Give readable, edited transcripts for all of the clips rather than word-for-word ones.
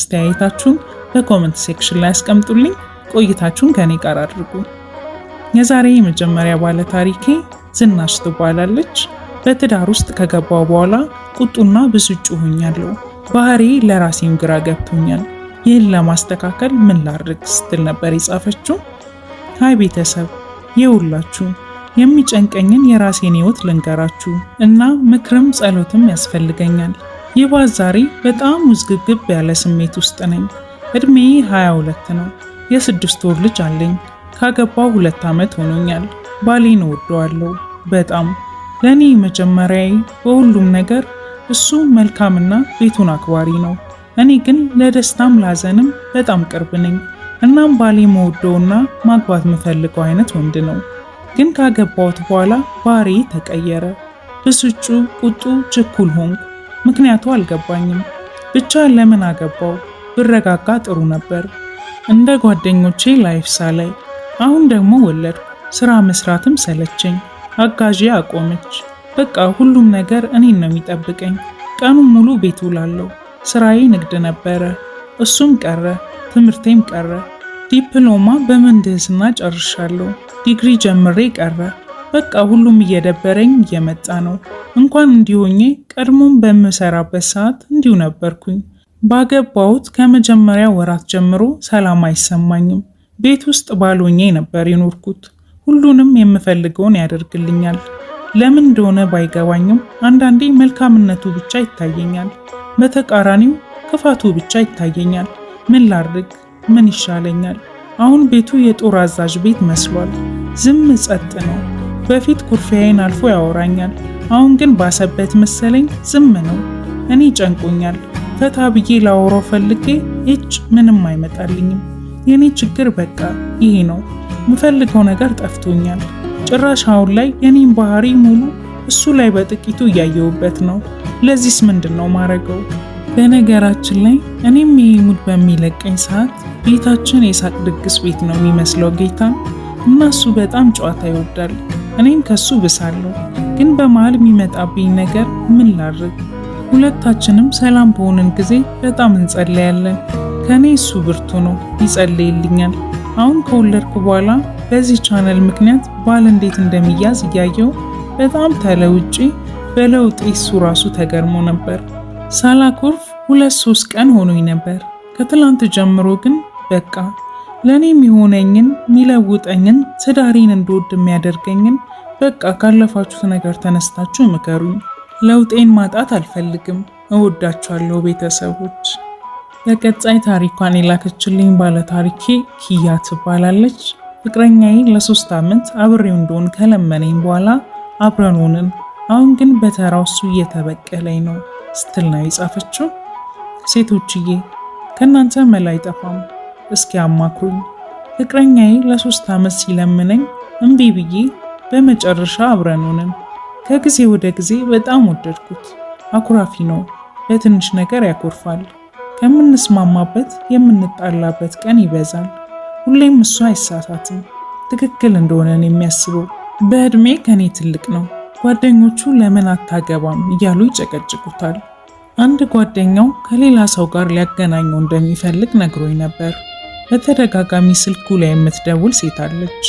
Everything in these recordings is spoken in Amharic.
አስተያየታችሁን በኮሜንት ሴክሽን ላይ አስቀምጡልኝ። ቆይታችሁን ከኔ ጋር አድርጉ። የዛሬ የመጀመሪያ ባለ ታሪኬ ዝናሽ ትባላለች። በትዳር ውስጥ ከገባው በኋላ ቁጡና ብስጩ ሆኛለሁ። ባህሪ ለራሴም ግራ ገብቶኛል። ይህን ለማስተካከል ምን ላድርግ ስትል ነበር የጻፈችው። ሃይ ቤተሰብ፣ ይኸውላችሁ የሚጨንቀኝን የራሴን ህይወት ልንገራችሁ እና ምክርም ጸሎትም ያስፈልገኛል። ይባስ ዛሬ በጣም ውዝግብግብ ያለ ስሜት ውስጥ ነኝ። እድሜ 22 ነው። የ6 ወር ልጅ አለኝ። ካገባው 2 ዓመት ሆኖኛል። ባሌን እወደዋለሁ በጣም። ለኔ መጀመሪያዬ በሁሉም ነገር እሱ መልካምና ቤቱን አክባሪ ነው። እኔ ግን ለደስታም ላዘንም በጣም ቅርብ ነኝ። እናም ባሌ መወደውና ማግባት የምፈልገው አይነት ወንድ ነው። ግን ካገባሁት በኋላ ባህሪዬ ተቀየረ። ብስጩ፣ ቁጡ፣ ችኩል ሆንኩ። ምክንያቱ አልገባኝም። ብቻ ለምን አገባው? ብረጋጋ ጥሩ ነበር። እንደ ጓደኞቼ ላይፍ ሳላይ። አሁን ደግሞ ወለድኩ። ስራ መስራትም ሰለቸኝ። አጋዤ አቆመች። በቃ ሁሉም ነገር እኔን ነው የሚጠብቀኝ። ቀኑን ሙሉ ቤት ውላለሁ። ስራዬ ንግድ ነበረ፣ እሱም ቀረ። ትምህርቴም ቀረ። ዲፕሎማ በምህንድስና ጨርሻለሁ። ዲግሪ ጀምሬ ቀረ። በቃ ሁሉም እየደበረኝ እየመጣ ነው። እንኳን እንዲሆኜ ቀድሞም በምሰራበት ሰዓት እንዲሁ ነበርኩኝ። ባገባሁት ከመጀመሪያ ወራት ጀምሮ ሰላም አይሰማኝም። ቤት ውስጥ ባልሆኜ ነበር የኖርኩት። ሁሉንም የምፈልገውን ያደርግልኛል። ለምን እንደሆነ ባይገባኝም አንዳንዴ መልካምነቱ ብቻ ይታየኛል፣ በተቃራኒው ክፋቱ ብቻ ይታየኛል። ምን ላድርግ? ምን ይሻለኛል? አሁን ቤቱ የጦር አዛዥ ቤት መስሏል። ዝም ጸጥ ነው። በፊት ኩርፊያዬን አልፎ ያወራኛል። አሁን ግን ባሰበት መሰለኝ ዝም ነው። እኔ ጨንቆኛል። ፈታ ብዬ ላወራው ፈልጌ ምንም አይመጣልኝም። የኔ ችግር በቃ ይሄ ነው። ምፈልገው ነገር ጠፍቶኛል። ጭራሽ አሁን ላይ የኔን ባህሪ ሙሉ እሱ ላይ በጥቂቱ እያየሁበት ነው። ለዚህስ ምንድነው ማረገው? በነገራችን ላይ እኔም ይሄ ሙድ በሚለቀኝ ሰዓት ቤታችን የሳቅ ድግስ ቤት ነው የሚመስለው ጌታን። እና እሱ በጣም ጨዋታ ይወዳል። እኔም ከሱ ብሳለሁ። ግን በመሃል የሚመጣብኝ ነገር ምን ላድርግ? ሁለታችንም ሰላም በሆንን ጊዜ በጣም እንጸለያለን። ከኔ እሱ ብርቱ ነው፣ ይጸልይልኛል። አሁን ከወለድኩ በኋላ በዚህ ቻናል ምክንያት ባል እንዴት እንደሚያዝ እያየው በጣም ተለውጪ። በለውጤ እሱ ራሱ ተገርሞ ነበር። ሳላኮርፍ 2-3 ቀን ሆኖኝ ነበር። ከትላንት ጀምሮ ግን በቃ ለኔ የሚሆነኝን የሚለውጠኝን ትዳሬን እንድወድ የሚያደርገኝን በቃ ካለፋችሁት ነገር ተነስታችሁ ምከሩኝ። ለውጤን ማጣት አልፈልግም። እወዳችኋለሁ ቤተሰቦች። በቀጣይ ታሪኳን የላከችልኝ ባለ ታሪኬ ኪያ ትባላለች። ፍቅረኛዬ ለ3 ዓመት አብሬው እንደሆን ከለመነኝ በኋላ አብረን ሆንን። አሁን ግን በተራው እሱ እየተበቀለኝ ነው ስትል ነው የጻፈችው። ሴቶችዬ ከእናንተ መላ አይጠፋም፣ እስኪ አማክሩኝ። ፍቅረኛዬ ለ3 ዓመት ሲለምነኝ እምቢ ብዬ በመጨረሻ አብረን ሆንን። ከጊዜ ወደ ጊዜ በጣም ወደድኩት። አኩራፊ ነው፣ በትንሽ ነገር ያኮርፋል። ከምንስማማበት የምንጣላበት ቀን ይበዛል። ሁሌም እሱ አይሳሳትም፣ ትክክል እንደሆነ ነው የሚያስበው። በእድሜ ከኔ ትልቅ ነው። ጓደኞቹ ለምን አታገባም እያሉ ይጨቀጭቁታል። አንድ ጓደኛው ከሌላ ሰው ጋር ሊያገናኘው እንደሚፈልግ ነግሮኝ ነበር። በተደጋጋሚ ስልኩ ላይ የምትደውል ሴት አለች።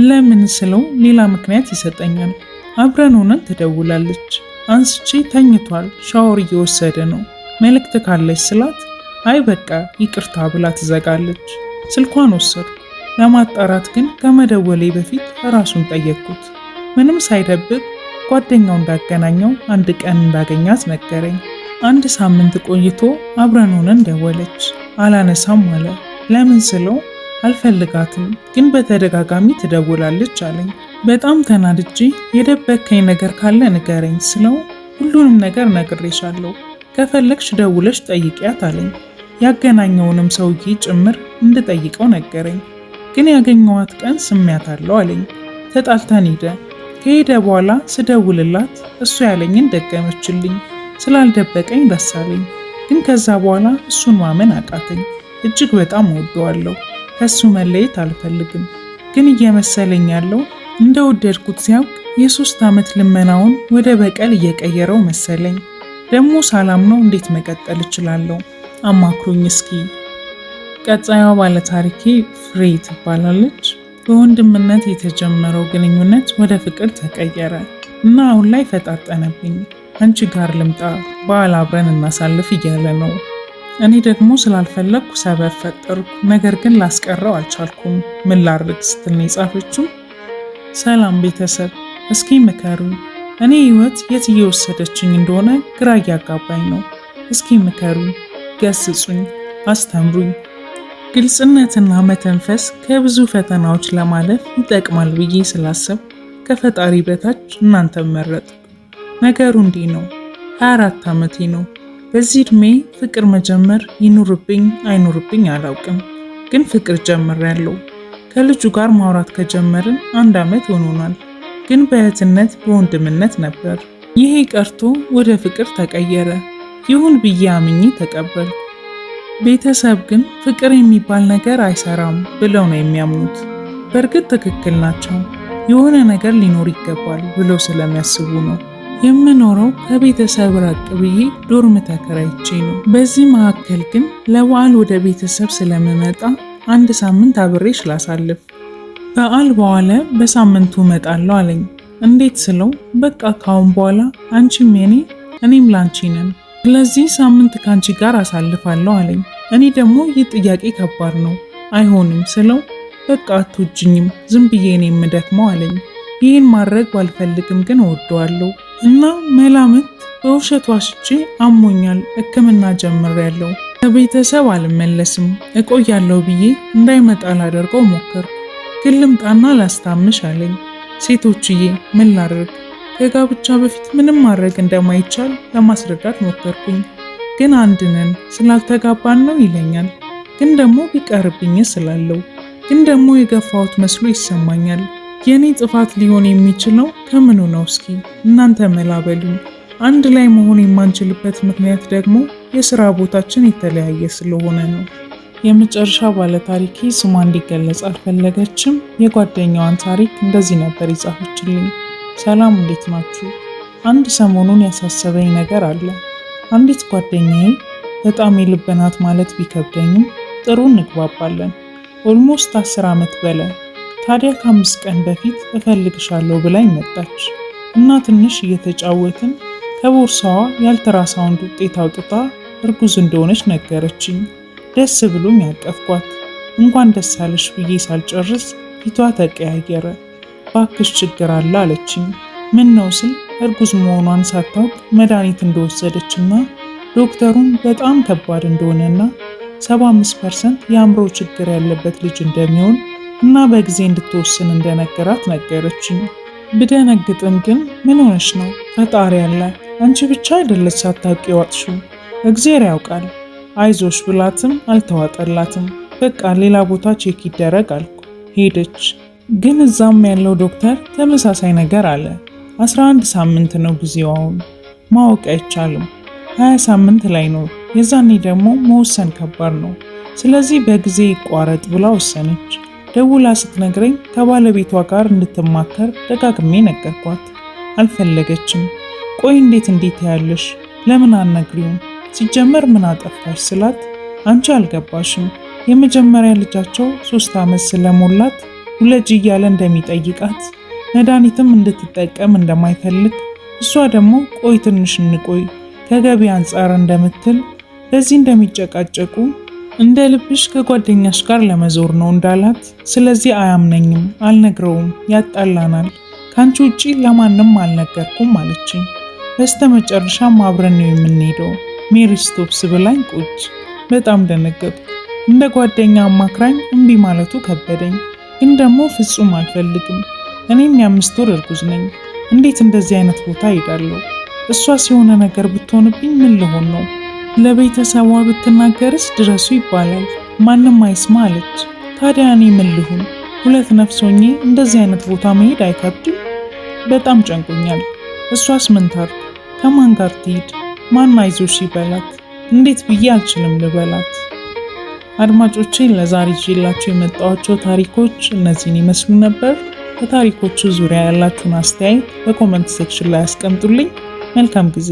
ለምን ስለው ሌላ ምክንያት ይሰጠኛል። አብረን ሆነን ትደውላለች። አንስቼ ተኝቷል፣ ሻወር እየወሰደ ነው፣ መልእክት ካለች ስላት አይ በቃ ይቅርታ ብላ ትዘጋለች። ስልኳን ወሰድኩ። ለማጣራት ግን ከመደወሌ በፊት ራሱን ጠየቅኩት። ምንም ሳይደብቅ ጓደኛው እንዳገናኘው አንድ ቀን እንዳገኛት ነገረኝ። 1 ሳምንት ቆይቶ አብረን ሆነን ደወለች። አላነሳም አለ። ለምን ስለው አልፈልጋትም ግን በተደጋጋሚ ትደውላለች አለኝ። በጣም ተናድጄ የደበከኝ ነገር ካለ ንገረኝ ስለው ሁሉንም ነገር ነግሬሻለሁ፣ ከፈለግሽ ደውለሽ ጠይቂያት አለኝ። ያገናኘውንም ሰውዬ ጭምር እንድጠይቀው ነገረኝ። ግን ያገኘዋት ቀን ስሜያታለሁ አለኝ። ተጣልተን ሄደ። ከሄደ በኋላ ስደውልላት እሱ ያለኝን ደገመችልኝ። ስላልደበቀኝ ደስ አለኝ። ግን ከዛ በኋላ እሱን ማመን አቃተኝ። እጅግ በጣም እወደዋለሁ። ከሱ መለየት አልፈልግም። ግን እየመሰለኝ ያለው እንደወደድኩት ሲያውቅ የ3 ዓመት ልመናውን ወደ በቀል እየቀየረው መሰለኝ። ደግሞ ሳላምነው እንዴት መቀጠል እችላለሁ? አማክሩኝ እስኪ። ቀጣዩዋ ባለታሪኬ ፍሬ ትባላለች። በወንድምነት የተጀመረው ግንኙነት ወደ ፍቅር ተቀየረ እና አሁን ላይ ፈጣጠነብኝ። አንቺ ጋር ልምጣ፣ በዓል አብረን እናሳልፍ እያለ ነው። እኔ ደግሞ ስላልፈለግኩ ሰበብ ፈጠርኩ፣ ነገር ግን ላስቀረው አልቻልኩም። ምን ላድርግ ስትል ነው የጻፈችው። ሰላም ቤተሰብ፣ እስኪ ምከሩኝ። እኔ ህይወት የት እየወሰደችኝ እንደሆነ ግራ እያጋባኝ ነው። እስኪ ምከሩኝ፣ ገስጹኝ፣ አስተምሩኝ። ግልጽነትና መተንፈስ ከብዙ ፈተናዎች ለማለፍ ይጠቅማል ብዬ ስላሰብ ከፈጣሪ በታች እናንተን መረጥኩ። ነገሩ እንዲህ ነው። 24 ዓመቴ ነው። በዚህ ዕድሜ ፍቅር መጀመር ይኑርብኝ አይኑርብኝ አላውቅም፣ ግን ፍቅር ጀምሬያለሁ። ከልጁ ጋር ማውራት ከጀመርን 1 ዓመት ሆኖናል፣ ግን በእህትነት በወንድምነት ነበር። ይሄ ቀርቶ ወደ ፍቅር ተቀየረ። ይሁን ብዬ አምኜ ተቀበልኩ። ቤተሰብ ግን ፍቅር የሚባል ነገር አይሰራም ብለው ነው የሚያምኑት። በእርግጥ ትክክል ናቸው። የሆነ ነገር ሊኖር ይገባል ብለው ስለሚያስቡ ነው። የምኖረው ከቤተሰብ ራቅ ብዬ ዶርም ተከራይቼ ነው። በዚህ መካከል ግን ለበዓል ወደ ቤተሰብ ስለምመጣ 1 ሳምንት አብሬሽ ላሳልፍ። በዓል በኋላ በሳምንቱ እመጣለሁ አለኝ። እንዴት ስለው በቃ ካሁን በኋላ አንቺም የኔ እኔም ላንቺ ነን፣ ስለዚህ ሳምንት ካንቺ ጋር አሳልፋለሁ አለኝ። እኔ ደግሞ ይህ ጥያቄ ከባድ ነው አይሆንም ስለው በቃ አትወጂኝም፣ ዝም ብዬ ነው የምደክመው አለኝ። ይህን ማድረግ ባልፈልግም ግን እወደዋለሁ እና መላምት በውሸት ዋሽቼ አሞኛል፣ ሕክምና ጀምሬያለሁ፣ ከቤተሰብ አልመለስም እቆያለሁ ብዬ እንዳይመጣ ላደርገው ሞከርኩ። ግን ልምጣና ላስታምሽ አለኝ። ሴቶችዬ ምን ላድርግ? ከጋብቻ በፊት ምንም ማድረግ እንደማይቻል ለማስረዳት ሞከርኩኝ። ግን አንድ ነን ስላልተጋባን ነው ይለኛል። ግን ደግሞ ቢቀርብኝ ስላለው ግን ደግሞ የገፋሁት መስሎ ይሰማኛል። የኔ ጥፋት ሊሆን የሚችለው ከምኑ ነው? እስኪ እናንተ መላበሉኝ። አንድ ላይ መሆን የማንችልበት ምክንያት ደግሞ የስራ ቦታችን የተለያየ ስለሆነ ነው። የመጨረሻ ባለታሪኬ ስሟ እንዲገለጽ አልፈለገችም። የጓደኛዋን ታሪክ እንደዚህ ነበር የጻፈችልኝ። ሰላም፣ እንዴት ናችሁ? አንድ ሰሞኑን ያሳሰበኝ ነገር አለ። አንዲት ጓደኛዬ በጣም የልብ ናት ማለት ቢከብደኝም ጥሩ እንግባባለን። ኦልሞስት 10 ዓመት በላይ። ታዲያ ከ5 ቀን በፊት እፈልግሻለሁ ብላኝ መጣች እና ትንሽ እየተጫወትን ከቦርሳዋ የአልትራሳውንድ ውጤት አውጥታ እርጉዝ እንደሆነች ነገረችኝ። ደስ ብሎኝ ያቀፍኳት። እንኳን ደስ አለሽ ብዬ ሳልጨርስ ፊቷ ተቀያየረ። ባክሽ ችግር አለ አለችኝ። ምን ነው ስል እርጉዝ መሆኗን ሳታውቅ መድኃኒት እንደወሰደችና ዶክተሩን በጣም ከባድ እንደሆነና 75% የአእምሮ ችግር ያለበት ልጅ እንደሚሆን እና በጊዜ እንድትወስን እንደነገራት ነገረችኝ። ብደነግጥም ግን ምን ሆነሽ ነው? ፈጣሪ ያለ አንቺ ብቻ አይደለች ሳታውቂ ዋጥሽው፣ እግዚአብሔር ያውቃል። አይዞሽ ብላትም አልተዋጠላትም። በቃ ሌላ ቦታ ቼክ ይደረግ አልኩ። ሄደች። ግን እዛም ያለው ዶክተር ተመሳሳይ ነገር አለ። 11 ሳምንት ነው ጊዜው። አሁን ማወቅ አይቻልም። 20 ሳምንት ላይ ነው። የዛኔ ደግሞ መወሰን ከባድ ነው። ስለዚህ በጊዜ ይቋረጥ ብላ ወሰነች። ደውላ ስትነግረኝ ከባለቤቷ ጋር እንድትማከር ደጋግሜ ነገርኳት። አልፈለገችም። ቆይ እንዴት ያለሽ ለምን አልነግሪውም? ሲጀመር ምን አጠፋሽ ስላት አንቺ አልገባሽም፣ የመጀመሪያ ልጃቸው 3 ዓመት ስለሞላት ውለጅ እያለ እንደሚጠይቃት መድኃኒትም እንድትጠቀም እንደማይፈልግ እሷ ደግሞ ቆይ ትንሽ እንቆይ ከገቢ አንጻር እንደምትል በዚህ እንደሚጨቃጨቁ እንደ ልብሽ ከጓደኛሽ ጋር ለመዞር ነው እንዳላት። ስለዚህ አያምነኝም፣ አልነግረውም፣ ያጣላናል። ካንቺ ውጪ ለማንም አልነገርኩም አለችኝ። በስተመጨረሻም አብረን ነው የምንሄደው ሜሪ ስቶፕስ ብላኝ ቁጭ። በጣም ደነገጥኩ። እንደ ጓደኛ አማክራኝ እምቢ ማለቱ ከበደኝ። ግን ደግሞ ፍጹም አልፈልግም። እኔም የ5 ወር እርጉዝ ነኝ። እንዴት እንደዚህ አይነት ቦታ ሄዳለሁ? እሷስ የሆነ ነገር ብትሆንብኝ ምን ልሆን ነው? ለቤተሰቧ ብትናገርስ ድረሱ ይባላል፣ ማንም አይስማ አለች። ታዲያ እኔ ምን ልሁን? 2 ነፍስ ሆኜ እንደዚህ አይነት ቦታ መሄድ አይከብድም? በጣም ጨንቆኛል። እሷስ ምን ታርግ? ከማን ጋር ትሂድ? ማን አይዞሽ ይበላት? እንዴት ብዬ አልችልም ልበላት? አድማጮቼ ለዛሬ ይዤላችሁ የመጣኋቸው ታሪኮች እነዚህን ይመስሉ ነበር። በታሪኮቹ ዙሪያ ያላችሁን አስተያየት በኮመንት ሴክሽን ላይ አስቀምጡልኝ። መልካም ጊዜ